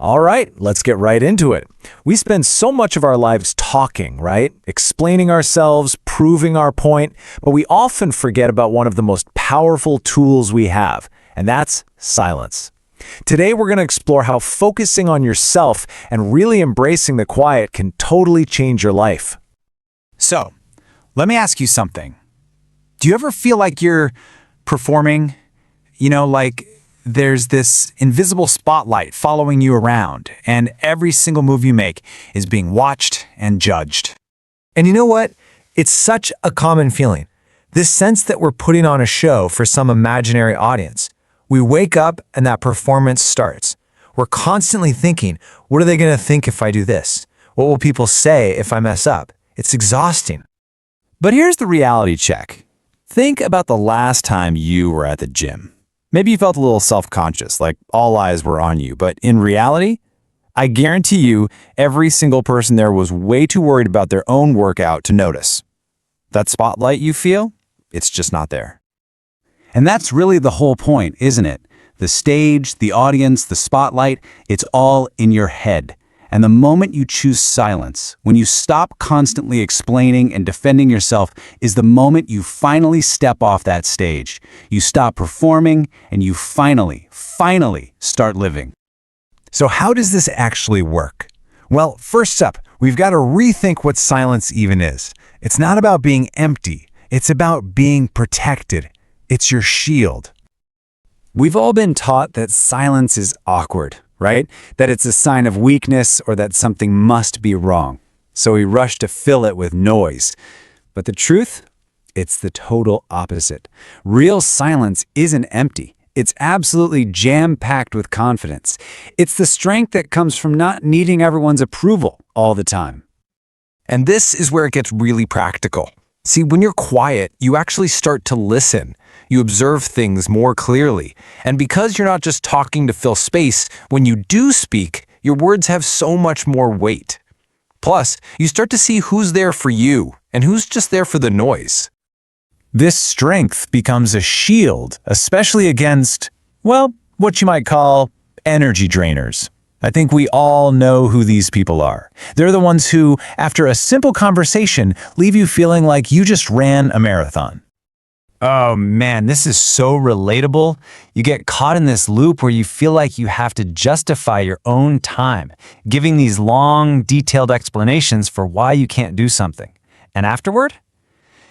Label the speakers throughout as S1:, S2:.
S1: All right, let's get right into it. We spend so much of our lives talking, right? Explaining ourselves, proving our point, but we often forget about one of the most powerful tools we have, and that's silence. Today, we're going to explore how focusing on yourself and really embracing the quiet can totally change your life.
S2: So, let me ask you something. Do you ever feel like you're performing? Like there's this invisible spotlight following you around, and every single move you make is being watched and judged.
S1: And you know what? It's such a common feeling. This sense that we're putting on a show for some imaginary audience. We wake up and that performance starts. We're constantly thinking, what are they going to think if I do this? What will people say if I mess up? It's exhausting.
S2: But here's the reality check. Think about the last time you were at the gym. Maybe you felt a little self-conscious, like all eyes were on you, but in reality, I guarantee you every single person there was way too worried about their own workout to notice. That spotlight you feel, it's just not there. And that's really the whole point, isn't it? The stage, the audience, the spotlight, it's all in your head. And the moment you choose silence, when you stop constantly explaining and defending yourself, is the moment you finally step off that stage. You stop performing and you finally start living.
S1: So how does this actually work? Well, first up, we've got to rethink what silence even is. It's not about being empty. It's about being protected. It's your shield.
S2: We've all been taught that silence is awkward, right? That it's a sign of weakness or that something must be wrong. So we rush to fill it with noise. But the truth? It's the total opposite. Real silence isn't empty. It's absolutely jam-packed with confidence. It's the strength that comes from not needing everyone's approval all the time.
S1: And this is where it gets really practical. See, when you're quiet, you actually start to listen. You observe things more clearly. And because you're not just talking to fill space, when you do speak, your words have so much more weight. Plus, you start to see who's there for you and who's just there for the noise. This strength becomes a shield, especially against, well, what you might call energy drainers. I think we all know who these people are. They're the ones who, after a simple conversation, leave you feeling like you just ran a marathon. Oh man, this is so relatable. You get caught in this loop where you feel like you have to justify your own time, giving these long, detailed explanations for why you can't do something. And afterward,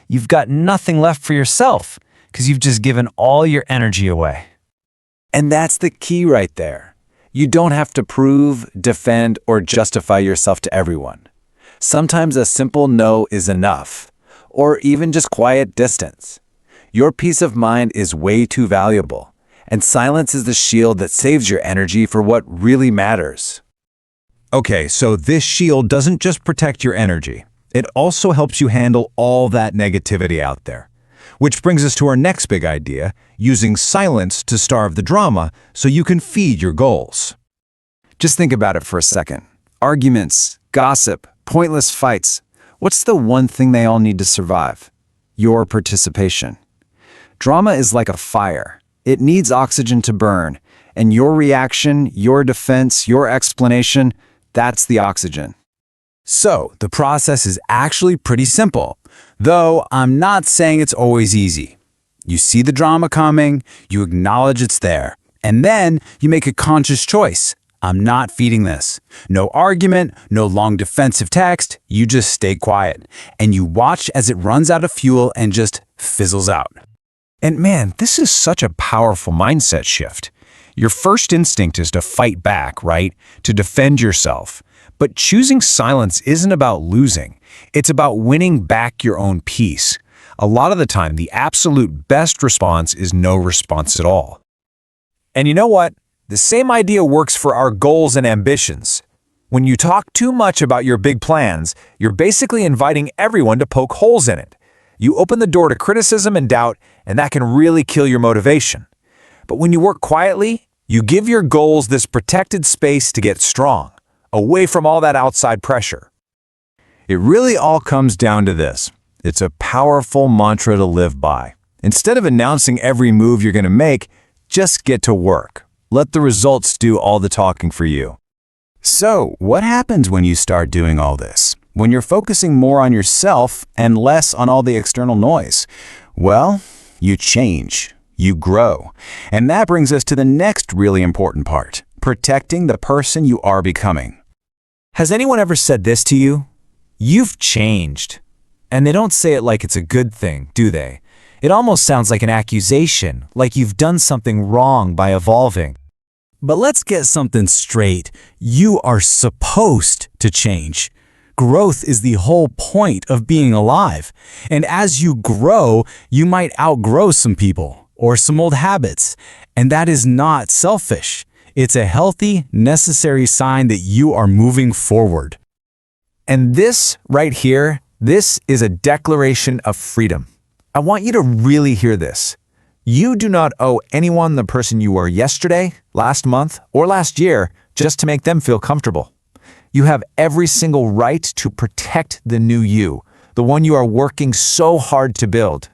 S1: you've got nothing left for yourself because you've just given all your energy away. And that's the key right there. You don't have to prove, defend, or justify yourself to everyone. Sometimes a simple no is enough, or even just quiet distance. Your peace of mind is way too valuable, and silence is the shield that saves your energy for what really matters.
S3: Okay, so this shield doesn't just protect your energy. It also helps you handle all that negativity out there. Which brings us to our next big idea, using silence to starve the drama so you can feed your goals.
S2: Just think about it for a second. Arguments, gossip, pointless fights. What's the one thing they all need to survive? Your participation. Drama is like a fire. It needs oxygen to burn, and your reaction, your defense, your explanation, that's the oxygen. So, the process is actually pretty simple, though I'm not saying it's always easy. You see the drama coming, you acknowledge it's there, and then you make a conscious choice. I'm not feeding this. No argument, no long defensive text, you just stay quiet, and you watch as it runs out of fuel and just fizzles out.
S3: And man, this is such a powerful mindset shift. Your first instinct is to fight back, right? To defend yourself. But choosing silence isn't about losing. It's about winning back your own peace. A lot of the time, the absolute best response is no response at all.
S1: And you know what? The same idea works for our goals and ambitions. When you talk too much about your big plans, you're basically inviting everyone to poke holes in it. You open the door to criticism and doubt, and that can really kill your motivation. But when you work quietly, you give your goals this protected space to get strong, away from all that outside pressure.
S3: It really all comes down to this. It's a powerful mantra to live by. Instead of announcing every move you're going to make, just get to work. Let the results do all the talking for you. So, what happens when you start doing all this? When you're focusing more on yourself and less on all the external noise? Well, you change, you grow. And that brings us to the next really important part, protecting the person you are becoming.
S4: Has anyone ever said this to you? You've changed. And they don't say it like it's a good thing, do they? It almost sounds like an accusation, like you've done something wrong by evolving. But let's get something straight. You are supposed to change. Growth is the whole point of being alive. And as you grow, you might outgrow some people or some old habits. And that is not selfish. It's a healthy, necessary sign that you are moving forward.
S1: And this right here, this is a declaration of freedom. I want you to really hear this. You do not owe anyone the person you were yesterday, last month, or last year just to make them feel comfortable. You have every single right to protect the new you, the one you are working so hard to build.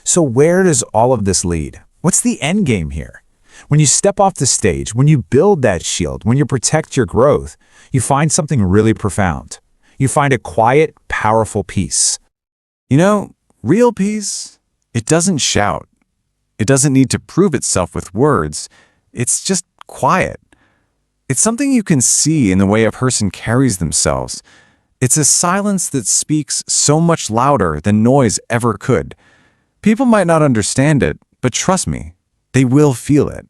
S1: So where does all of this lead? What's the end game here? When you step off the stage, when you build that shield, when you protect your growth, you find something really profound. You find a quiet, powerful peace. You know, real peace, it doesn't shout. It doesn't need to prove itself with words. It's just quiet. It's something you can see in the way a person carries themselves. It's a silence that speaks so much louder than noise ever could. People might not understand it, but trust me, they will feel it.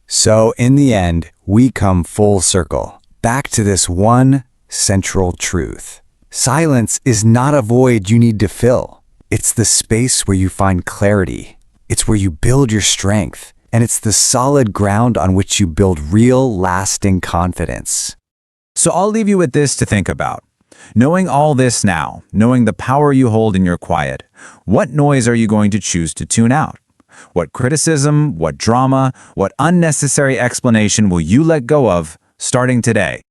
S2: So in the end, we come full circle, back to this one central truth. Silence is not a void you need to fill. It's the space where you find clarity. It's where you build your strength, and it's the solid ground on which you build real, lasting confidence.
S1: So I'll leave you with this to think about. Knowing all this now, knowing the power you hold in your quiet, what noise are you going to choose to tune out? What criticism, what drama, what unnecessary explanation will you let go of starting today?